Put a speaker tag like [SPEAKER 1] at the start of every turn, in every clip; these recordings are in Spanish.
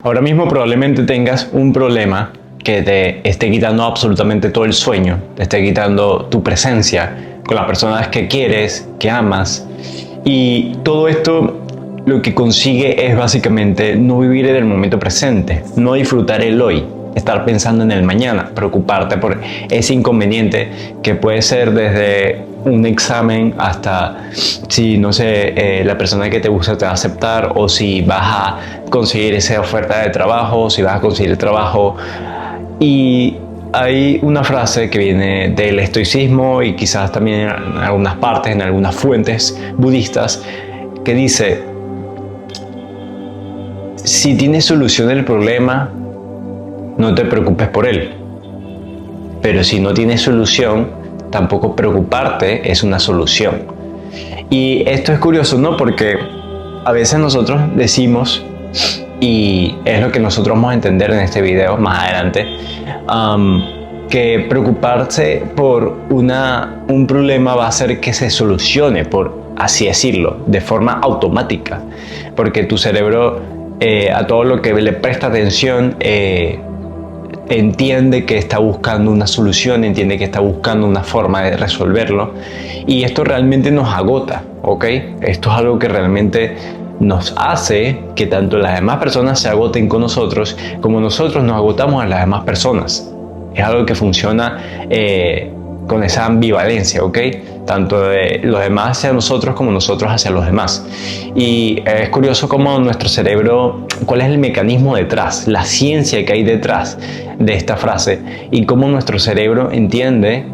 [SPEAKER 1] Ahora mismo probablemente tengas un problema que te esté quitando absolutamente todo el sueño, te esté quitando tu presencia con las personas que quieres, que amas. Y todo esto lo que consigue es básicamente no vivir en el momento presente, no disfrutar el hoy, estar pensando en el mañana, preocuparte por ese inconveniente que puede ser desde un examen hasta si, no sé, la persona que te gusta te va a aceptar, o si vas a conseguir esa oferta de trabajo, si vas a conseguir el trabajo. Y hay una frase que viene del estoicismo y quizás también en algunas partes, en algunas fuentes budistas, que dice: si tienes solución el problema, no te preocupes por él. Pero si no tienes solución, tampoco preocuparte es una solución. Y esto es curioso, ¿no? Porque a veces nosotros decimos, y es lo que nosotros vamos a entender en este video más adelante, que preocuparse por un problema va a hacer que se solucione, por así decirlo, de forma automática. Porque tu cerebro, a todo lo que le presta atención, entiende que está buscando una solución, entiende que está buscando una forma de resolverlo, y esto realmente nos agota, ¿ok? Esto es algo que realmente nos hace que tanto las demás personas se agoten con nosotros, como nosotros nos agotamos a las demás personas. Es algo que funciona con esa ambivalencia, ¿ok? Tanto de los demás hacia nosotros como nosotros hacia los demás. Y es curioso cómo nuestro cerebro, cuál es el mecanismo detrás, la ciencia que hay detrás de esta frase, y cómo nuestro cerebro entiende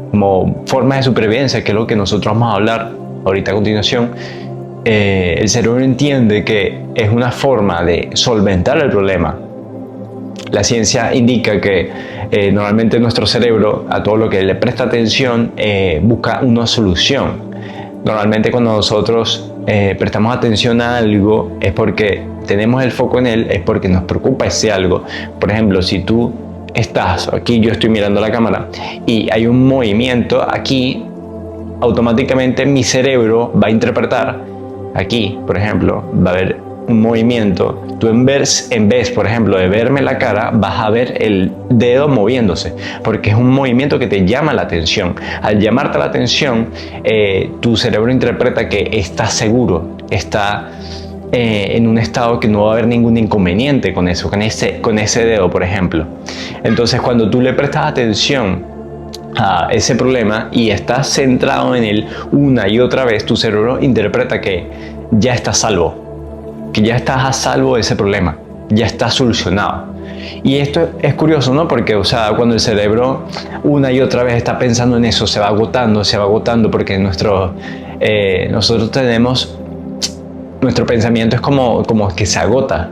[SPEAKER 1] como forma de supervivencia, que es lo que nosotros vamos a hablar ahorita a continuación. El cerebro entiende que es una forma de solventar el problema. La ciencia indica que normalmente nuestro cerebro, a todo lo que le presta atención, busca una solución. Normalmente cuando nosotros prestamos atención a algo es porque tenemos el foco en él, es porque nos preocupa ese algo. Por ejemplo, si tú estás aquí, yo estoy mirando la cámara y hay un movimiento aquí, automáticamente mi cerebro va a interpretar aquí, por ejemplo, va a haber un movimiento. Tú en vez, por ejemplo, de verme la cara, vas a ver el dedo moviéndose, porque es un movimiento que te llama la atención. Al llamarte la atención, tu cerebro interpreta que estás seguro, está en un estado que no va a haber ningún inconveniente con eso, con ese dedo, por ejemplo. Entonces, cuando tú le prestas atención a ese problema y estás centrado en él una y otra vez, tu cerebro interpreta que ya estás salvo, que ya estás a salvo de ese problema, ya está solucionado. Y esto es curioso, ¿no? Porque, o sea, cuando el cerebro una y otra vez está pensando en eso, se va agotando, porque nosotros tenemos, nuestro pensamiento es como que se agota.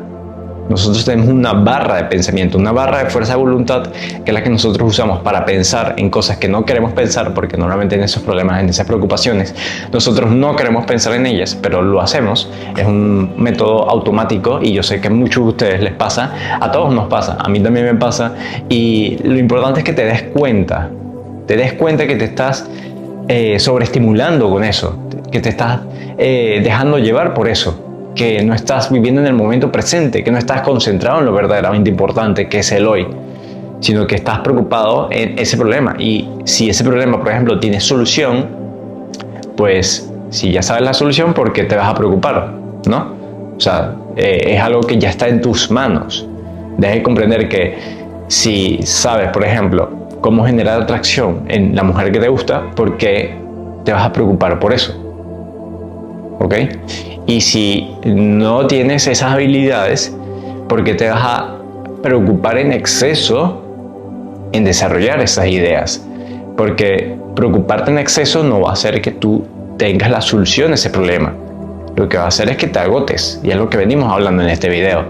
[SPEAKER 1] Nosotros tenemos una barra de pensamiento, una barra de fuerza de voluntad, que es la que nosotros usamos para pensar en cosas que no queremos pensar, porque normalmente en esos problemas, en esas preocupaciones, nosotros no queremos pensar en ellas, pero lo hacemos. Es un método automático y yo sé que a muchos de ustedes les pasa, a todos nos pasa, a mí también me pasa, y lo importante es que te des cuenta que te estás sobreestimulando con eso, que te estás dejando llevar por eso, que no estás viviendo en el momento presente, que no estás concentrado en lo verdaderamente importante, que es el hoy, sino que estás preocupado en ese problema. Y si ese problema, por ejemplo, tiene solución, pues si ya sabes la solución, ¿por qué te vas a preocupar? ¿No? O sea, es algo que ya está en tus manos. Debes comprender que si sabes, por ejemplo, cómo generar atracción en la mujer que te gusta, ¿por qué te vas a preocupar por eso? ¿Ok? Y si no tienes esas habilidades, ¿por qué te vas a preocupar en exceso en desarrollar esas ideas? Porque preocuparte en exceso no va a hacer que tú tengas la solución a ese problema. Lo que va a hacer es que te agotes, y es lo que venimos hablando en este video.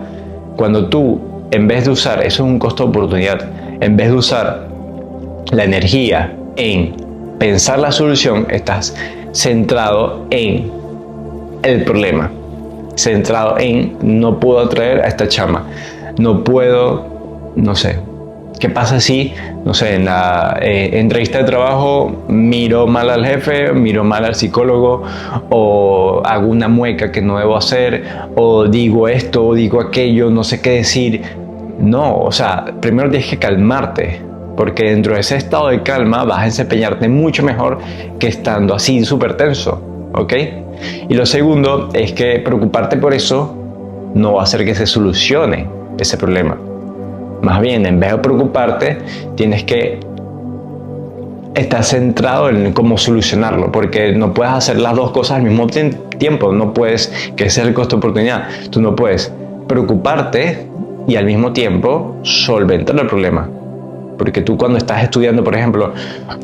[SPEAKER 1] Cuando tú, en vez de usar, eso es un costo de oportunidad, en vez de usar la energía en pensar la solución, estás centrado en el problema, centrado en no puedo atraer a esta chama, no puedo, no sé, ¿Qué pasa si, no sé, en la entrevista de trabajo miro mal al jefe, miro mal al psicólogo, o hago una mueca que no debo hacer, o digo esto, o digo aquello, no sé qué decir? No, o sea, primero tienes que calmarte, porque dentro de ese estado de calma vas a desempeñarte mucho mejor que estando así súper tenso, ¿ok? Y lo segundo es que preocuparte por eso no va a hacer que se solucione ese problema. Más bien, en vez de preocuparte, tienes que estar centrado en cómo solucionarlo, porque no puedes hacer las dos cosas al mismo tiempo. No puedes, que ese es el costo de oportunidad. Tú no puedes preocuparte y al mismo tiempo solventar el problema. Porque tú, cuando estás estudiando, por ejemplo,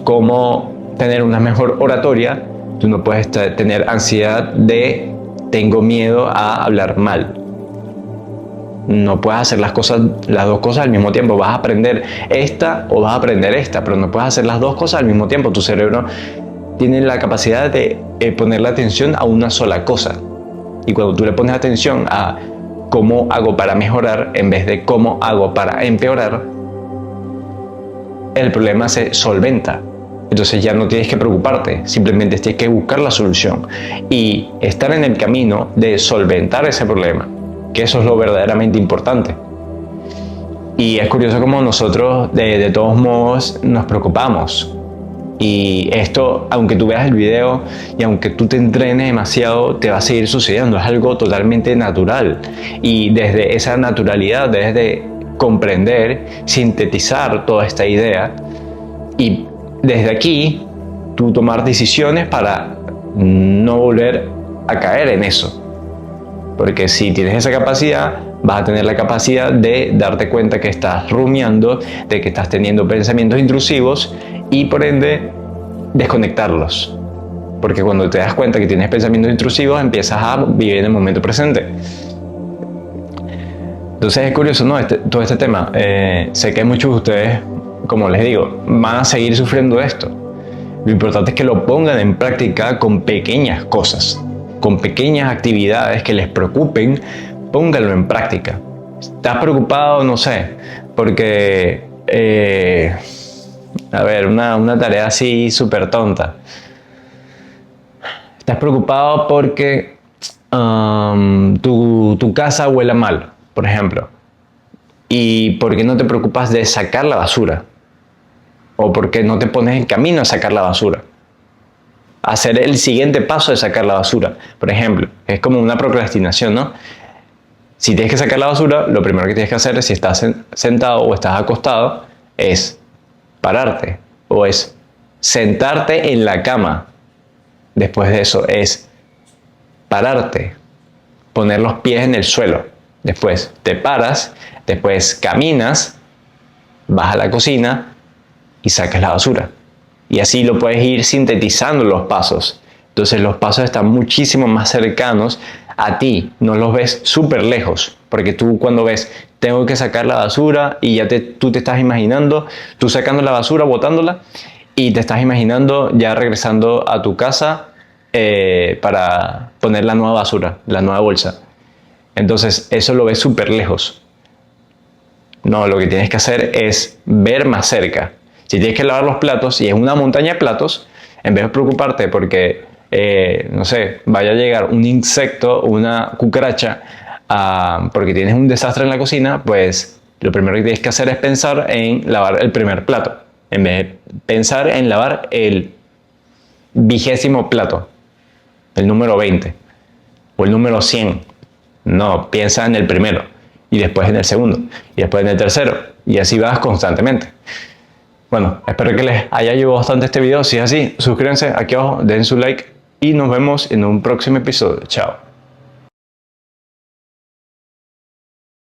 [SPEAKER 1] cómo tener una mejor oratoria, tú no puedes tener ansiedad de tengo miedo a hablar mal. No puedes hacer las dos cosas al mismo tiempo. Vas a aprender esta o vas a aprender esta, pero no puedes hacer las dos cosas al mismo tiempo. Tu cerebro tiene la capacidad de poner la atención a una sola cosa. Y cuando tú le pones atención a cómo hago para mejorar en vez de cómo hago para empeorar, el problema se solventa. Entonces ya no tienes que preocuparte, simplemente tienes que buscar la solución y estar en el camino de solventar ese problema, que eso es lo verdaderamente importante. Y es curioso cómo nosotros de todos modos nos preocupamos. Y esto, aunque tú veas el video y aunque tú te entrenes demasiado, te va a seguir sucediendo. Es algo totalmente natural. Y desde esa naturalidad, desde comprender, sintetizar toda esta idea y desde aquí tú tomar decisiones para no volver a caer en eso. Porque si tienes esa capacidad, vas a tener la capacidad de darte cuenta que estás rumiando, de que estás teniendo pensamientos intrusivos y por ende desconectarlos. Porque cuando te das cuenta que tienes pensamientos intrusivos, empiezas a vivir en el momento presente. Entonces es curioso, ¿no? Todo este tema. Sé que muchos de ustedes, como les digo, van a seguir sufriendo esto. Lo importante es que lo pongan en práctica con pequeñas cosas, con pequeñas actividades que les preocupen. Pónganlo en práctica. ¿Estás preocupado? No sé, porque, a ver, una tarea así súper tonta. ¿Estás preocupado porque tu casa huele mal, por ejemplo? ¿Y por qué no te preocupas de sacar la basura? ¿O por qué no te pones en camino a sacar la basura? Hacer el siguiente paso de sacar la basura, por ejemplo. Es como una procrastinación, ¿no? Si tienes que sacar la basura, lo primero que tienes que hacer, si estás sentado o estás acostado, es pararte o es sentarte en la cama. Después de eso es pararte, poner los pies en el suelo. Después te paras, después caminas, vas a la cocina y sacas la basura. Y así lo puedes ir sintetizando los pasos. Entonces los pasos están muchísimo más cercanos a ti, no los ves súper lejos, porque tú cuando ves tengo que sacar la basura y ya tú te estás imaginando, tú sacando la basura, botándola, y te estás imaginando ya regresando a tu casa para poner la nueva basura, la nueva bolsa. Entonces eso lo ves súper lejos. No, lo que tienes que hacer es ver más cerca. Si tienes que lavar los platos y es una montaña de platos, en vez de preocuparte porque no sé, vaya a llegar un insecto o una cucaracha porque tienes un desastre en la cocina, pues lo primero que tienes que hacer es pensar en lavar el primer plato, en vez de pensar en lavar el 20º plato, el número 20 o el número 100. No, piensa en el primero y después en el segundo y después en el tercero y así vas constantemente. Bueno, espero que les haya ayudado bastante este video. Si es así, suscríbanse aquí abajo, den su like y nos vemos en un próximo episodio. Chao.